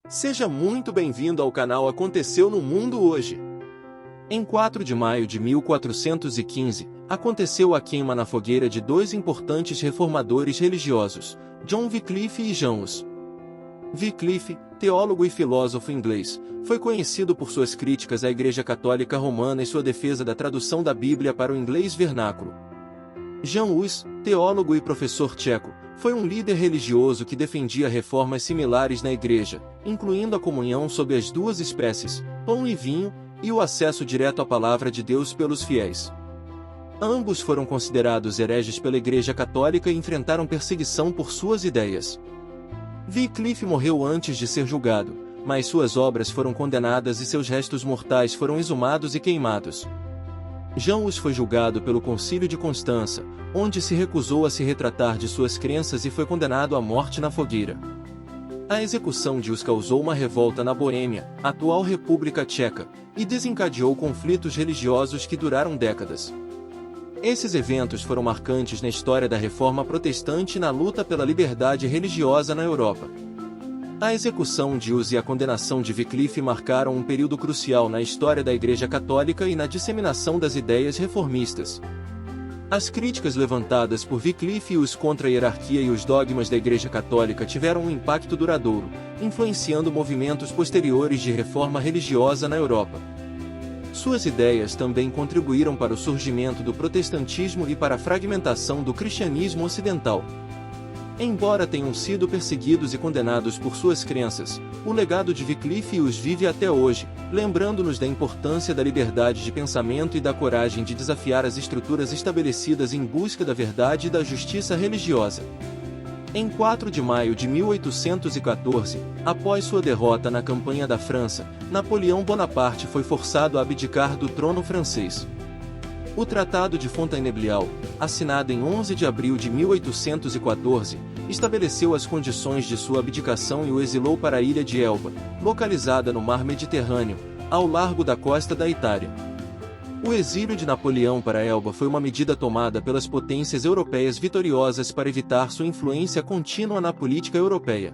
Seja muito bem-vindo ao canal Aconteceu no Mundo Hoje. Em 4 de maio de 1415, aconteceu a queima na fogueira de dois importantes reformadores religiosos, John Wycliffe e John Hus. Wycliffe, teólogo e filósofo inglês, foi conhecido por suas críticas à Igreja Católica Romana e sua defesa da tradução da Bíblia para o inglês vernáculo. John Hus, teólogo e professor tcheco, foi um líder religioso que defendia reformas similares na Igreja, incluindo a comunhão sob as duas espécies, pão e vinho, e o acesso direto à palavra de Deus pelos fiéis. Ambos foram considerados hereges pela Igreja Católica e enfrentaram perseguição por suas ideias. Wycliffe morreu antes de ser julgado, mas suas obras foram condenadas e seus restos mortais foram exumados e queimados. John Hus foi julgado pelo Concílio de Constança, onde se recusou a se retratar de suas crenças e foi condenado à morte na fogueira. A execução de Hus causou uma revolta na Boêmia, atual República Tcheca, e desencadeou conflitos religiosos que duraram décadas. Esses eventos foram marcantes na história da Reforma Protestante e na luta pela liberdade religiosa na Europa. A execução de Hus e a condenação de Wycliffe marcaram um período crucial na história da Igreja Católica e na disseminação das ideias reformistas. As críticas levantadas por Wycliffe e Hus contra a hierarquia e os dogmas da Igreja Católica tiveram um impacto duradouro, influenciando movimentos posteriores de reforma religiosa na Europa. Suas ideias também contribuíram para o surgimento do protestantismo e para a fragmentação do cristianismo ocidental. Embora tenham sido perseguidos e condenados por suas crenças, o legado de Wycliffe e Hus vive até hoje, lembrando-nos da importância da liberdade de pensamento e da coragem de desafiar as estruturas estabelecidas em busca da verdade e da justiça religiosa. Em 4 de maio de 1814, após sua derrota na campanha da França, Napoleão Bonaparte foi forçado a abdicar do trono francês. O Tratado de Fontainebleau, assinado em 11 de abril de 1814, estabeleceu as condições de sua abdicação e o exilou para a ilha de Elba, localizada no mar Mediterrâneo, ao largo da costa da Itália. O exílio de Napoleão para Elba foi uma medida tomada pelas potências europeias vitoriosas para evitar sua influência contínua na política europeia.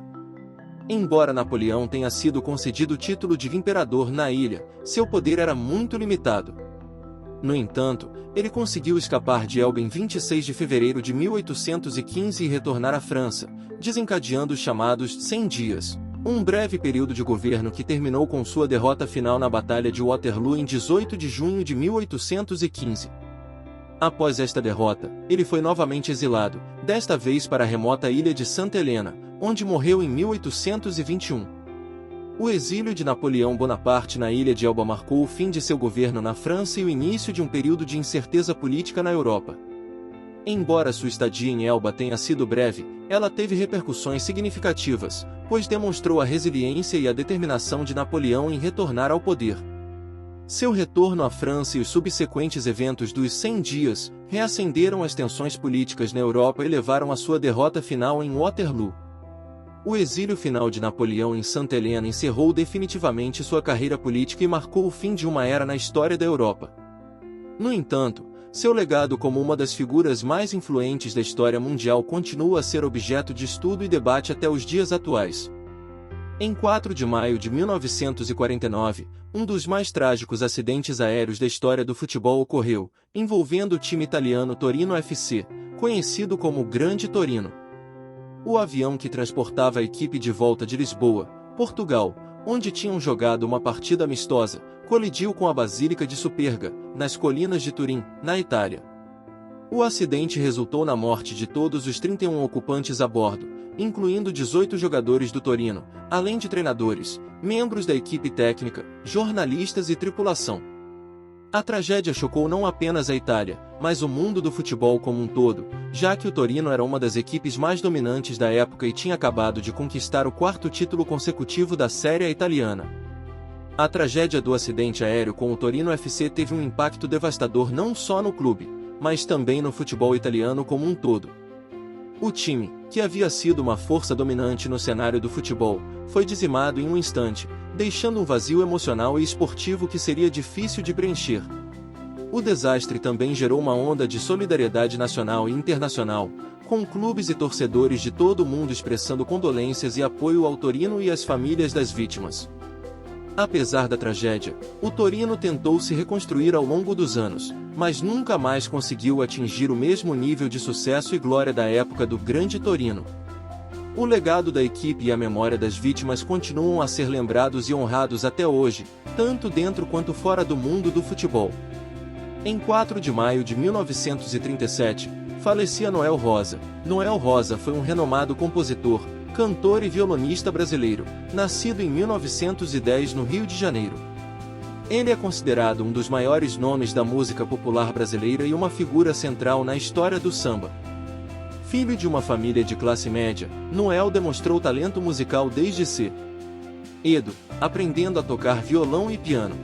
Embora Napoleão tenha sido concedido o título de imperador na ilha, seu poder era muito limitado. No entanto, ele conseguiu escapar de Elba em 26 de fevereiro de 1815 e retornar à França, desencadeando os chamados 100 Dias, um breve período de governo que terminou com sua derrota final na Batalha de Waterloo em 18 de junho de 1815. Após esta derrota, ele foi novamente exilado, desta vez para a remota ilha de Santa Helena, onde morreu em 1821. O exílio de Napoleão Bonaparte na ilha de Elba marcou o fim de seu governo na França e o início de um período de incerteza política na Europa. Embora sua estadia em Elba tenha sido breve, ela teve repercussões significativas, pois demonstrou a resiliência e a determinação de Napoleão em retornar ao poder. Seu retorno à França e os subsequentes eventos dos 100 Dias reacenderam as tensões políticas na Europa e levaram à sua derrota final em Waterloo. O exílio final de Napoleão em Santa Helena encerrou definitivamente sua carreira política e marcou o fim de uma era na história da Europa. No entanto, seu legado como uma das figuras mais influentes da história mundial continua a ser objeto de estudo e debate até os dias atuais. Em 4 de maio de 1949, um dos mais trágicos acidentes aéreos da história do futebol ocorreu, envolvendo o time italiano Torino FC, conhecido como Grande Torino. O avião que transportava a equipe de volta de Lisboa, Portugal, onde tinham jogado uma partida amistosa, colidiu com a Basílica de Superga, nas colinas de Turim, na Itália. O acidente resultou na morte de todos os 31 ocupantes a bordo, incluindo 18 jogadores do Torino, além de treinadores, membros da equipe técnica, jornalistas e tripulação. A tragédia chocou não apenas a Itália, mas o mundo do futebol como um todo, já que o Torino era uma das equipes mais dominantes da época e tinha acabado de conquistar o 4º título consecutivo da Série A italiana. A tragédia do acidente aéreo com o Torino FC teve um impacto devastador não só no clube, mas também no futebol italiano como um todo. O time, que havia sido uma força dominante no cenário do futebol, foi dizimado em um instante, deixando um vazio emocional e esportivo que seria difícil de preencher. O desastre também gerou uma onda de solidariedade nacional e internacional, com clubes e torcedores de todo o mundo expressando condolências e apoio ao Torino e às famílias das vítimas. Apesar da tragédia, o Torino tentou se reconstruir ao longo dos anos, mas nunca mais conseguiu atingir o mesmo nível de sucesso e glória da época do Grande Torino. O legado da equipe e a memória das vítimas continuam a ser lembrados e honrados até hoje, tanto dentro quanto fora do mundo do futebol. Em 4 de maio de 1937, falecia Noel Rosa. Noel Rosa foi um renomado compositor, cantor e violonista brasileiro, nascido em 1910 no Rio de Janeiro. Ele é considerado um dos maiores nomes da música popular brasileira e uma figura central na história do samba. Filho de uma família de classe média, Noel demonstrou talento musical desde cedo, aprendendo a tocar violão e piano.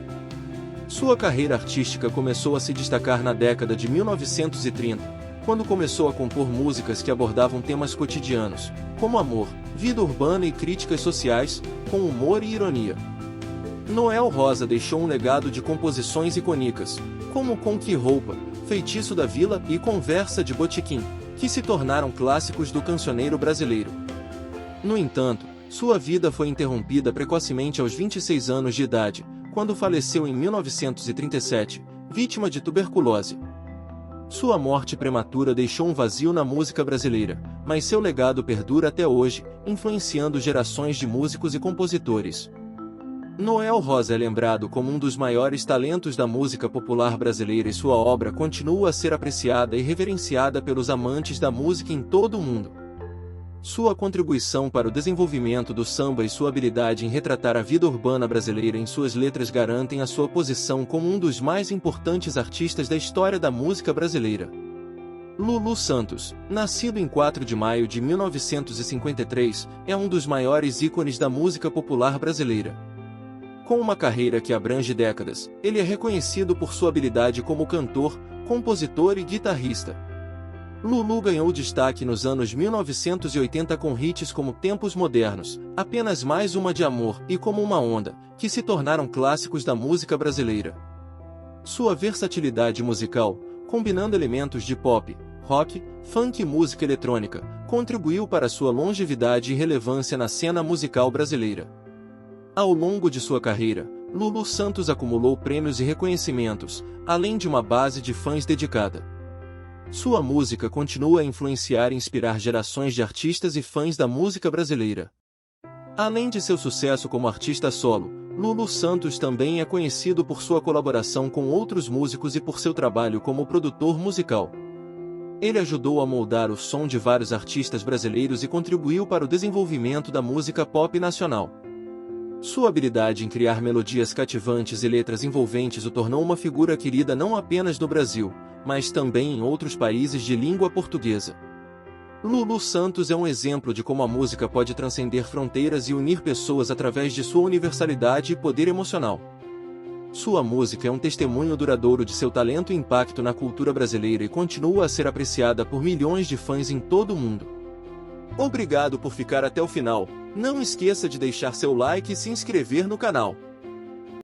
Sua carreira artística começou a se destacar na década de 1930, quando começou a compor músicas que abordavam temas cotidianos, como amor, vida urbana e críticas sociais, com humor e ironia. Noel Rosa deixou um legado de composições icônicas, como Com Que Roupa, Feitiço da Vila e Conversa de Botequim, que se tornaram clássicos do cancioneiro brasileiro. No entanto, sua vida foi interrompida precocemente aos 26 anos de idade, quando faleceu em 1937, vítima de tuberculose. Sua morte prematura deixou um vazio na música brasileira, mas seu legado perdura até hoje, influenciando gerações de músicos e compositores. Noel Rosa é lembrado como um dos maiores talentos da música popular brasileira e sua obra continua a ser apreciada e reverenciada pelos amantes da música em todo o mundo. Sua contribuição para o desenvolvimento do samba e sua habilidade em retratar a vida urbana brasileira em suas letras garantem a sua posição como um dos mais importantes artistas da história da música brasileira. Lulu Santos, nascido em 4 de maio de 1953, é um dos maiores ícones da música popular brasileira. Com uma carreira que abrange décadas, ele é reconhecido por sua habilidade como cantor, compositor e guitarrista. Lulu ganhou destaque nos anos 1980 com hits como Tempos Modernos, Apenas Mais Uma de Amor e Como Uma Onda, que se tornaram clássicos da música brasileira. Sua versatilidade musical, combinando elementos de pop, rock, funk e música eletrônica, contribuiu para sua longevidade e relevância na cena musical brasileira. Ao longo de sua carreira, Lulu Santos acumulou prêmios e reconhecimentos, além de uma base de fãs dedicada. Sua música continua a influenciar e inspirar gerações de artistas e fãs da música brasileira. Além de seu sucesso como artista solo, Lulu Santos também é conhecido por sua colaboração com outros músicos e por seu trabalho como produtor musical. Ele ajudou a moldar o som de vários artistas brasileiros e contribuiu para o desenvolvimento da música pop nacional. Sua habilidade em criar melodias cativantes e letras envolventes o tornou uma figura querida não apenas no Brasil, mas também em outros países de língua portuguesa. Lulu Santos é um exemplo de como a música pode transcender fronteiras e unir pessoas através de sua universalidade e poder emocional. Sua música é um testemunho duradouro de seu talento e impacto na cultura brasileira e continua a ser apreciada por milhões de fãs em todo o mundo. Obrigado por ficar até o final. Não esqueça de deixar seu like e se inscrever no canal.